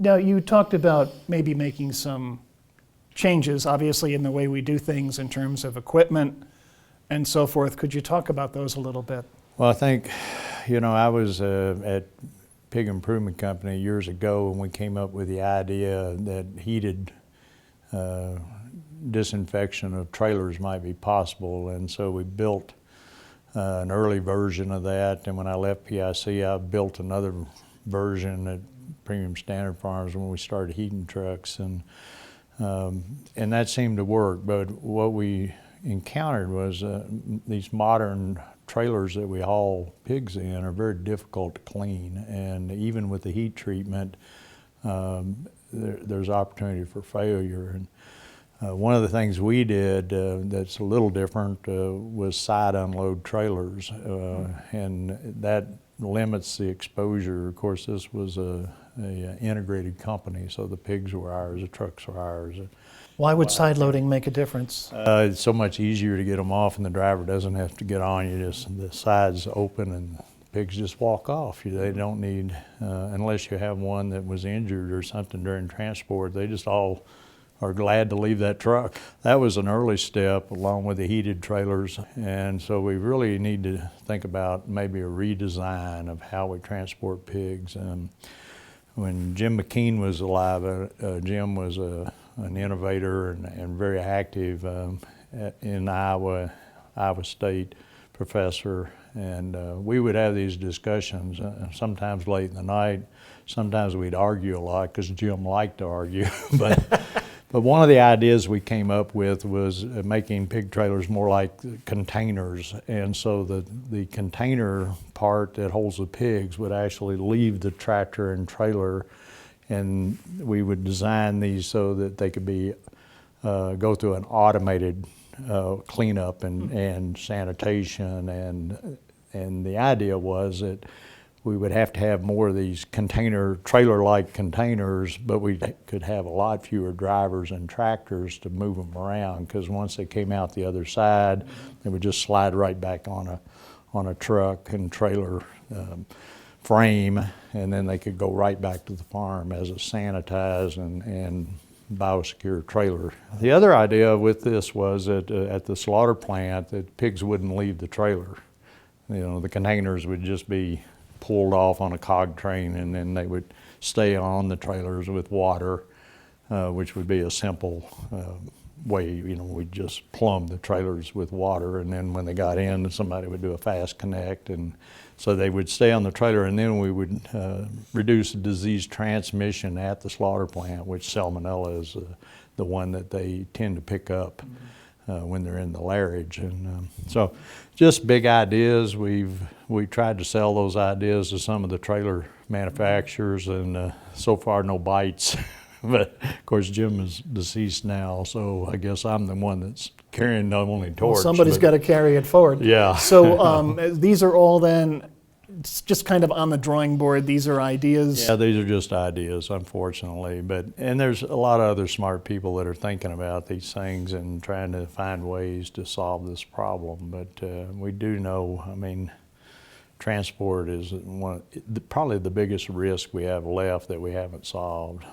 Now, you talked about maybe making some changes, obviously, in the way we do things in terms of equipment and so forth. Could you talk about those a little bit? Well, I think, I was at Pig Improvement Company years ago, and we came up with the idea that heated disinfection of trailers might be possible, and so we built an early version of that. And when I left PIC, I built another version at Premium Standard Farms when we started heating trucks, and that seemed to work. But what we encountered was these modern trailers that we haul pigs in are very difficult to clean, and even with the heat treatment, there's opportunity for failure. And one of the things we did that's a little different was side unload trailers, and that limits the exposure. Of course, this was a integrated company, so the pigs were ours, the trucks were ours. Why would side loading make a difference? It's so much easier to get them off, and the driver doesn't have to get on. You just, the sides open and the pigs just walk off. They don't need, unless you have one that was injured or something during transport, they just all are glad to leave that truck. That was an early step along with the heated trailers, and so we really need to think about maybe a redesign of how we transport pigs. When Jim McKean was alive, Jim was an innovator and very active in Iowa State professor, and we would have these discussions sometimes late in the night. Sometimes we'd argue a lot because Jim liked to argue, but one of the ideas we came up with was making pig trailers more like containers, and so the container part that holds the pigs would actually leave the tractor and trailer, and we would design these so that they could be go through an automated cleanup and sanitation, and the idea was that we would have to have more of these trailer-like containers, but we could have a lot fewer drivers and tractors to move them around, because once they came out the other side, they would just slide right back on a truck and trailer frame, and then they could go right back to the farm as a sanitized and biosecure trailer. The other idea with this was that at the slaughter plant, that pigs wouldn't leave the trailer. The containers would just be pulled off on a cog train, and then they would stay on the trailers with water, which would be a simple way. We'd just plumb the trailers with water, and then when they got in, somebody would do a fast connect, and so they would stay on the trailer, and then we would reduce disease transmission at the slaughter plant, which salmonella is the one that they tend to pick up when they're in the lairage. And so just big ideas. We tried to sell those ideas to some of the trailer manufacturers, and so far no bites. But of course Jim is deceased now, so I guess I'm the one that's carrying the only torch. Well, somebody's got to carry it forward. Yeah. So these are all then, it's just kind of on the drawing board. These are ideas. Yeah, these are just ideas, unfortunately. And there's a lot of other smart people that are thinking about these things and trying to find ways to solve this problem. But we do know, transport is probably the biggest risk we have left that we haven't solved.